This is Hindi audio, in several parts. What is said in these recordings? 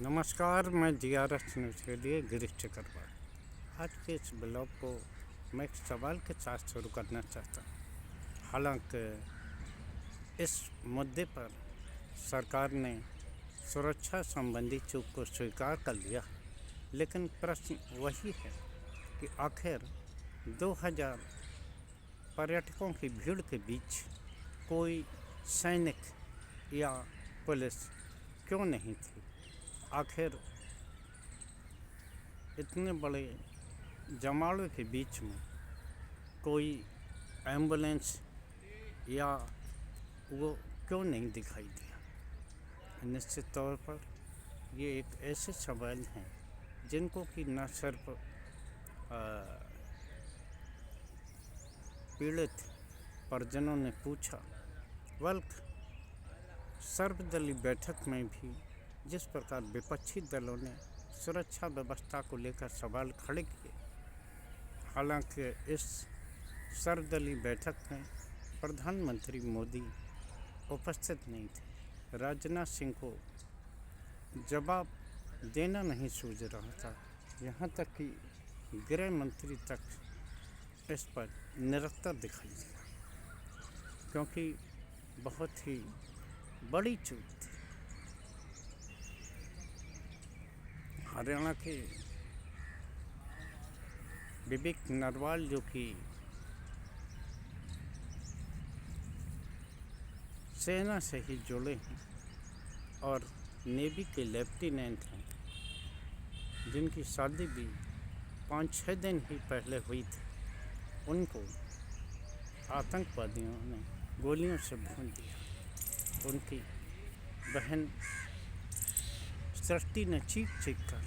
नमस्कार, मैं DRS न्यूज़ के लिए गिरीश चक्रवर्ती। आज के इस ब्लॉग को मैं एक सवाल के साथ शुरू करना चाहता हूँ। हालांकि इस मुद्दे पर सरकार ने सुरक्षा संबंधी चूक को स्वीकार कर लिया, लेकिन प्रश्न वही है कि आखिर 2000 पर्यटकों की भीड़ के बीच कोई सैनिक या पुलिस क्यों नहीं थी। आखिर इतने बड़े जमावड़े के बीच में कोई एम्बुलेंस या वो क्यों नहीं दिखाई दिया। निश्चित तौर पर ये एक ऐसे सवाल हैं जिनको कि न सिर्फ पीड़ित परिजनों ने पूछा, बल्कि सर्वदलीय बैठक में भी जिस प्रकार विपक्षी दलों ने सुरक्षा व्यवस्था को लेकर सवाल खड़े किए। हालांकि इस सर्वदलीय बैठक में प्रधानमंत्री मोदी उपस्थित नहीं थे। राजनाथ सिंह को जवाब देना नहीं सूझ रहा था, यहाँ तक कि गृह मंत्री तक इस पर निरंतर दिखाई दिया, क्योंकि बहुत ही बड़ी चूक थी। हरियाणा के विवेक नरवाल जो कि सेना से ही जुड़े हैं और नेवी के लेफ्टिनेंट हैं, जिनकी शादी भी 5-6 दिन ही पहले हुई थी, उनको आतंकवादियों ने गोलियों से भून दिया। उनकी बहन सृष्टि ने चीख कर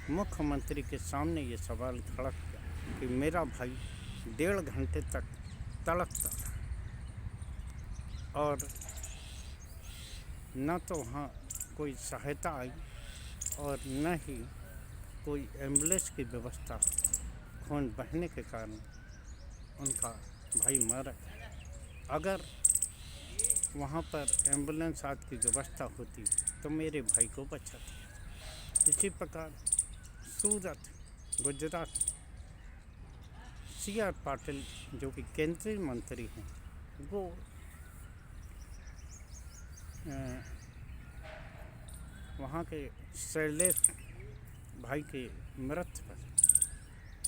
मुख्यमंत्री के सामने ये सवाल खड़ा किया कि मेरा भाई 1.5 घंटे तक तड़पता था और न तो वहाँ कोई सहायता आई और न ही कोई एम्बुलेंस की व्यवस्था। खून बहने के कारण उनका भाई मरा। अगर वहाँ पर एम्बुलेंस आदि की व्यवस्था होती तो मेरे भाई को बचाती। इसी प्रकार सूरत, गुजरात, CR पाटिल जो कि केंद्रीय मंत्री हैं, वो वहाँ के शैलेश भाई के मृत्यु पर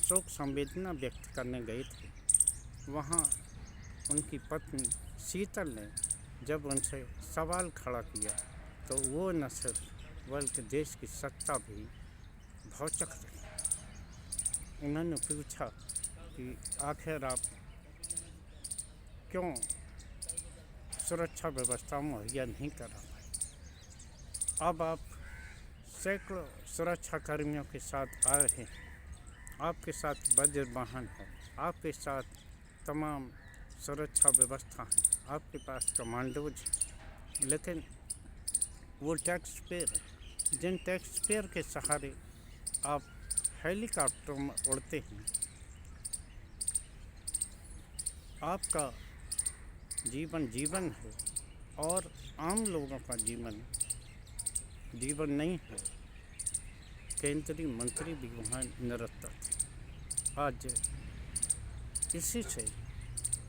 शोक संवेदना व्यक्त करने गए थे। वहाँ उनकी पत्नी शीतल ने जब उनसे सवाल खड़ा किया तो वो न सिर्फ बल्कि देश की सत्ता भी भौचक रही। उन्होंने पूछा कि आखिर आप क्यों सुरक्षा व्यवस्था मुहैया नहीं करा पाए। अब आप सैकड़ों सुरक्षा कर्मियों के साथ आ रहे हैं, आपके साथ वज्र वाहन है, आपके साथ तमाम सुरक्षा व्यवस्था है, आपके पास कमांडोज हैं, लेकिन वो टैक्स पेयर है। जिन टैक्स पेयर के सहारे आप हेलीकॉप्टर में उड़ते हैं, आपका जीवन है और आम लोगों का जीवन नहीं है। केंद्रीय मंत्री भी वहाँ निरंतर थे। आज इसी से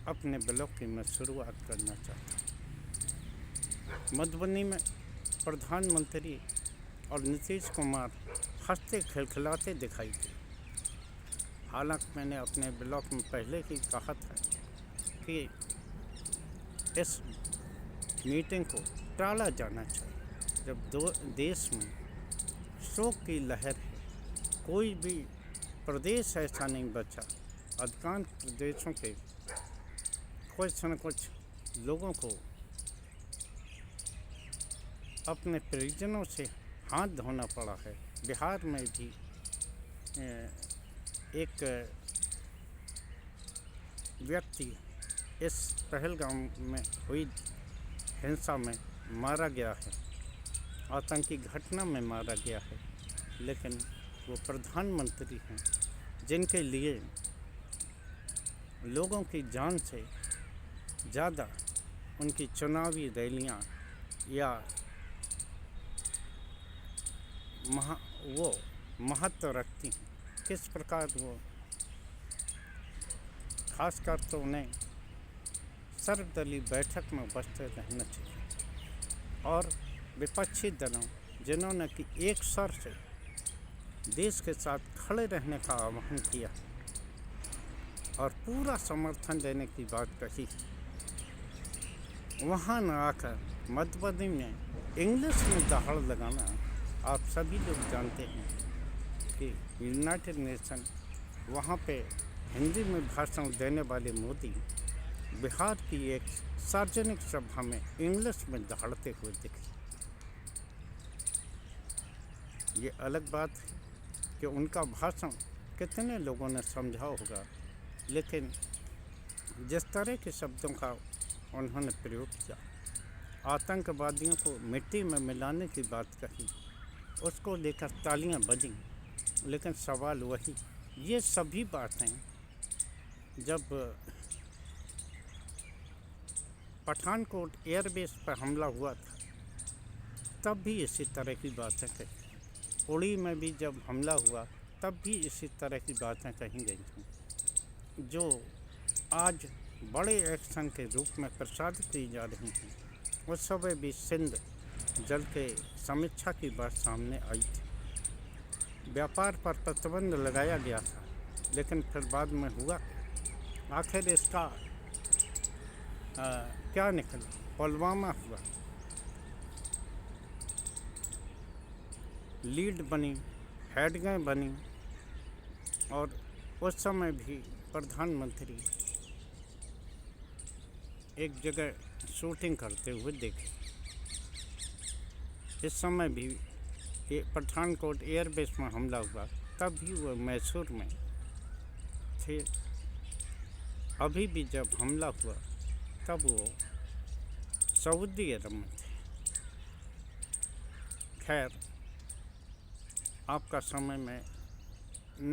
अपने ब्लॉग की मैं शुरुआत करना चाहता हूँ। मधुबनी में प्रधानमंत्री और नीतीश कुमार हंसते खिलखिलाते दिखाई दिए। हालांकि मैंने अपने ब्लॉग में पहले ही कहा था कि इस मीटिंग को टाला जाना चाहिए। जब देश में शोक की लहर है, कोई भी प्रदेश ऐसा नहीं बचा। अधिकांश प्रदेशों के कुछ न कुछ लोगों को अपने परिजनों से हाथ धोना पड़ा है। बिहार में भी एक व्यक्ति इस पहलगाम में हुई हिंसा में मारा गया है, आतंकी घटना में मारा गया है, लेकिन वो प्रधानमंत्री हैं जिनके लिए लोगों की जान से ज़्यादा उनकी चुनावी रैलियाँ या महा वो महत्व रखती हैं, किस प्रकार वो खासकर तो उन्हें सर्वदलीय बैठक में उपस्थित रहना चाहिए। और विपक्षी दलों जिन्होंने कि एक स्वर से देश के साथ खड़े रहने का आह्वान किया और पूरा समर्थन देने की बात कही, वहाँ न आकर मध्यप्रदेश में इंग्लिश में दहाड़ लगाना, आप सभी लोग जानते हैं कि यूनाइटेड नेशन वहाँ पे हिंदी में भाषण देने वाले मोदी बिहार की एक सार्वजनिक सभा में इंग्लिश में दहाड़ते हुए दिखे। ये अलग बात है कि उनका भाषण कितने लोगों ने समझा होगा, लेकिन जिस तरह के शब्दों का उन्होंने प्रयोग किया, आतंकवादियों को मिट्टी में मिलाने की बात कही, उसको लेकर तालियां बजीं। लेकिन सवाल वही, ये सभी बातें जब पठानकोट एयरबेस पर हमला हुआ था तब भी इसी तरह की बातें कही। उड़ी में भी जब हमला हुआ तब भी इसी तरह की बातें कही गई थीं, जो आज बड़े एक्शन के रूप में प्रसारित की जा रही हैं। उस समय भी सिंध जल के समीक्षा की बात सामने आई थी। व्यापार पर प्रतिबंध लगाया गया था, लेकिन फिर बाद में हुआ आखिर इसका क्या निकला? पुलवामा हुआ, लीड बनी, हेडगें बनी, और उस समय भी प्रधानमंत्री एक जगह शूटिंग करते हुए देखे। इस समय भी पठानकोट एयरबेस में हमला हुआ तब भी वो मैसूर में थे। अभी भी जब हमला हुआ तब वो सऊदी अरब में थे। खैर, आपका समय मैं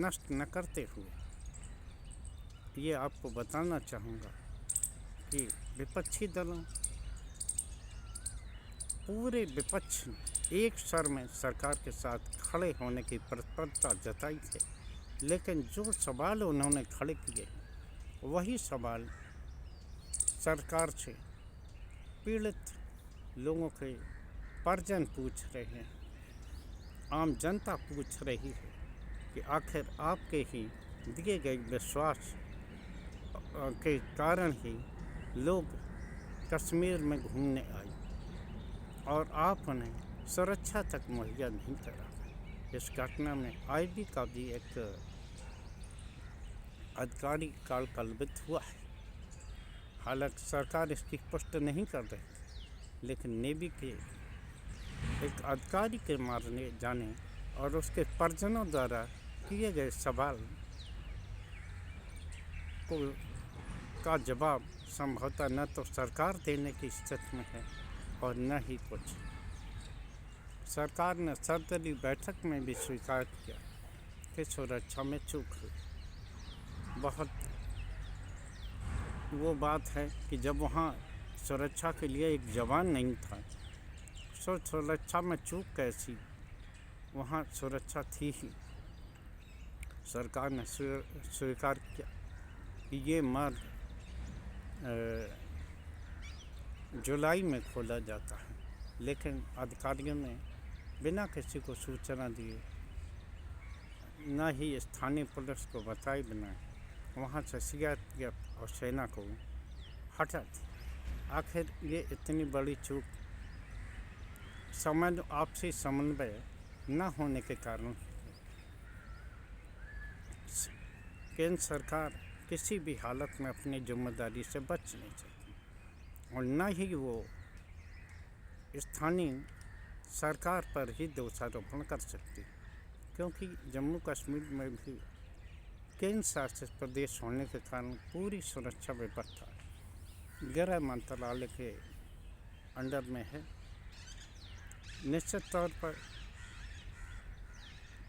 नष्ट न करते हुए ये आपको बताना चाहूँगा कि विपक्षी दलों, पूरे विपक्ष ने एक स्वर में सरकार के साथ खड़े होने की तत्परता जताई है, लेकिन जो सवाल उन्होंने खड़े किए वही सवाल सरकार से पीड़ित लोगों के परिजन पूछ रहे हैं, आम जनता पूछ रही है कि आखिर आपके ही दिए गए विश्वास के कारण ही लोग कश्मीर में घूमने आए और आप उन्हें सुरक्षा तक मुहैया नहीं करा। इस घटना में आईबी का भी एक अधिकारी काल कलवित हुआ है। हालांकि सरकार इसकी पुष्टि नहीं कर रही, लेकिन नेवी के एक अधिकारी के मारने जाने और उसके परिजनों द्वारा किए गए सवाल का जवाब संभवतः न तो सरकार देने की स्थिति में है और न ही कुछ। सरकार ने सर्वदलीय बैठक में भी स्वीकार किया कि सुरक्षा में चूक हुई। बहुत वो बात है कि जब वहाँ सुरक्षा के लिए एक जवान नहीं था, सुरक्षा में चूक कैसी? वहाँ सुरक्षा थी ही। सरकार ने स्वीकार किया कि ये मार्ग जुलाई में खोला जाता है, लेकिन अधिकारियों ने बिना किसी को सूचना दिए, न ही स्थानीय पुलिस को बताए बिना वहाँ से सीआरपीएफ और सेना को हटा दी। आखिर ये इतनी बड़ी चूक आपसी समन्वय न होने के कारण केंद्र सरकार किसी भी हालत में अपनी जिम्मेदारी से बच नहीं सकती और न ही वो स्थानीय सरकार पर ही दोषारोपण कर सकती, क्योंकि जम्मू कश्मीर में भी केंद्र शासित प्रदेश होने के कारण पूरी सुरक्षा व्यवस्था गृह मंत्रालय के अंडर में है। निश्चित तौर पर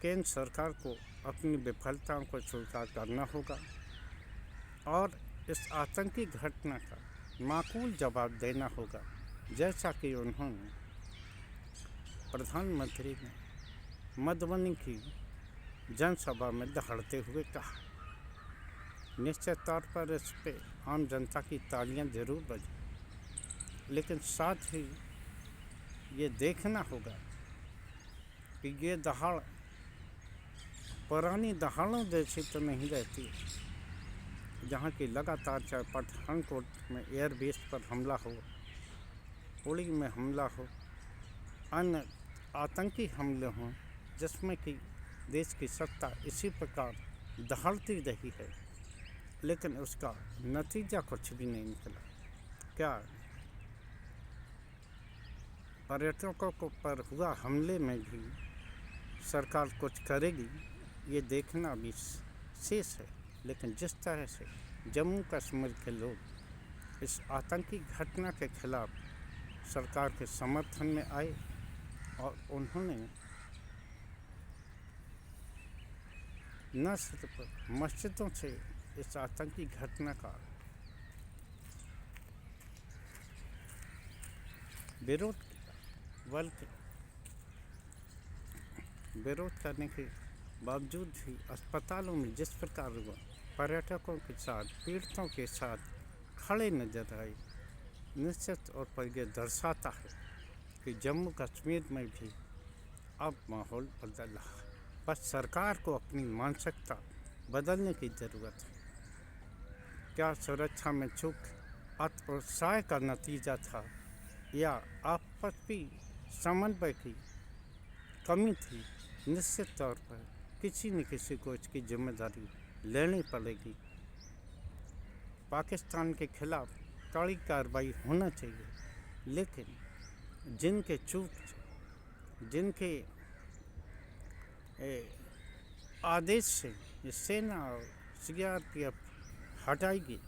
केंद्र सरकार को अपनी विफलताओं को स्वीकार करना होगा और इस आतंकी घटना का माकूल जवाब देना होगा, जैसा कि उन्होंने प्रधानमंत्री ने मधुबनी की जनसभा में दहाड़ते हुए कहा। निश्चित तौर पर इस पे आम जनता की तालियां जरूर बजी, लेकिन साथ ही ये देखना होगा कि ये दहाड़ पुरानी दहाड़ों जैसी तो नहीं रहती, जहाँ की लगातार चाहे पठानकोट में एयरबेस पर हमला हो, उड़ी में हमला हो, अन्य आतंकी हमले हों, जिसमें कि देश की सत्ता इसी प्रकार दहाड़ती रही है, लेकिन उसका नतीजा कुछ भी नहीं निकला। क्या पर्यटकों को पर हुआ हमले में भी सरकार कुछ करेगी, ये देखना भी शेष है। लेकिन जिस तरह से जम्मू कश्मीर के लोग इस आतंकी घटना के खिलाफ सरकार के समर्थन में आए और उन्होंने न सिर्फ मस्जिदों से इस आतंकी घटना का विरोध किया, बल्कि विरोध करने के बावजूद भी अस्पतालों में जिस प्रकार हुआ पर्यटकों के साथ, पीड़ितों के साथ खड़े नजर आए, निश्चित तौर पर यह दर्शाता है कि जम्मू कश्मीर में भी अब माहौल बदल रहा है। बस सरकार को अपनी मानसिकता बदलने की ज़रूरत है। क्या सुरक्षा में चूक अत्याचार का नतीजा था या आपसी समन्वय की कमी थी? निश्चित तौर पर किसी न किसी को इसकी जिम्मेदारी लेनी पड़ेगी। पाकिस्तान के खिलाफ कड़ी कार्रवाई होना चाहिए, लेकिन जिनके आदेश से सेना और CRPF हटाएगी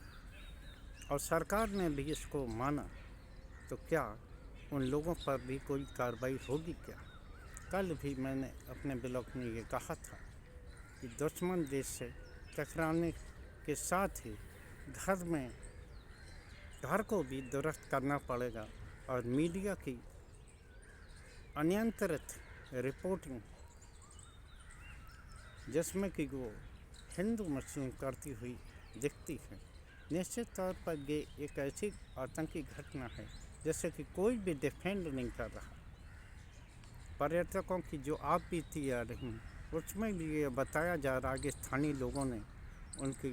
और सरकार ने भी इसको माना, तो क्या उन लोगों पर भी कोई कार्रवाई होगी क्या? कल भी मैंने अपने ब्लॉग में ये कहा था कि दुश्मन देश से टकराने के साथ ही घर को भी दुरुस्त करना पड़ेगा और मीडिया की अनियंत्रित रिपोर्टिंग, जिसमें कि वो हिंदू मुस्लिम करती हुई दिखती है, निश्चित तौर पर ये एक ऐसी आतंकी घटना है जैसे कि कोई भी डिफेंड नहीं कर रहा। पर्यटकों की जो आप बीती आ रही उसमें भी ये बताया जा रहा है कि स्थानीय लोगों ने उनकी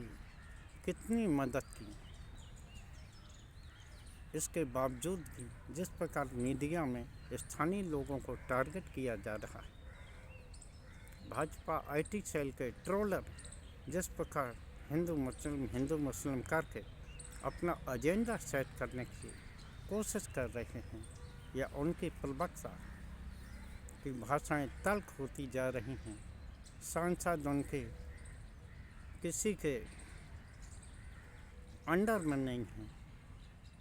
कितनी मदद की। इसके बावजूद भी जिस प्रकार मीडिया में स्थानीय लोगों को टारगेट किया जा रहा है, भाजपा IT सेल के ट्रोलर जिस प्रकार हिंदू मुस्लिम करके अपना एजेंडा सेट करने की कोशिश कर रहे हैं, या उनकी प्रवक्ता की भाषाएं तल्ख होती जा रही हैं, सांसद उनके किसी के अंडर में नहीं हैं,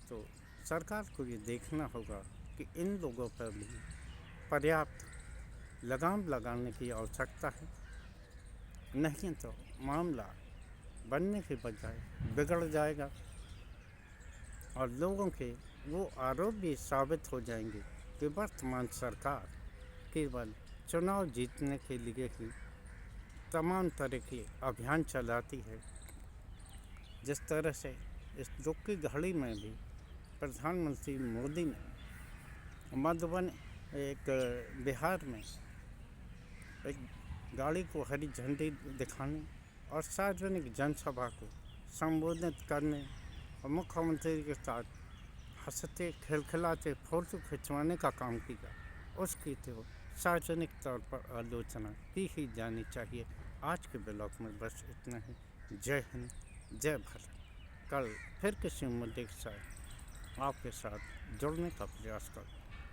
तो सरकार को ये देखना होगा कि इन लोगों पर भी पर्याप्त लगाम लगाने की आवश्यकता है। नहीं तो मामला बनने के बजाय बिगड़ जाएगा और लोगों के वो आरोप भी साबित हो जाएंगे कि वर्तमान सरकार केवल चुनाव जीतने के लिए ही तमाम तरह के अभियान चलाती है। जिस तरह से इस दुख की घड़ी में भी प्रधानमंत्री मोदी ने बिहार में एक गाड़ी को हरी झंडी दिखाने और सार्वजनिक जनसभा को संबोधित करने और मुख्यमंत्री के साथ हंसते खिलखिलाते फोटो खिंचवाने का काम किया, उसकी तो सार्वजनिक तौर पर आलोचना की ही जानी चाहिए। आज के ब्लॉग में बस इतना ही। जय हिंद, जय भारत। कल फिर किसी मुद्दे के साथ आपके साथ जुड़ने का प्रयास करूँ।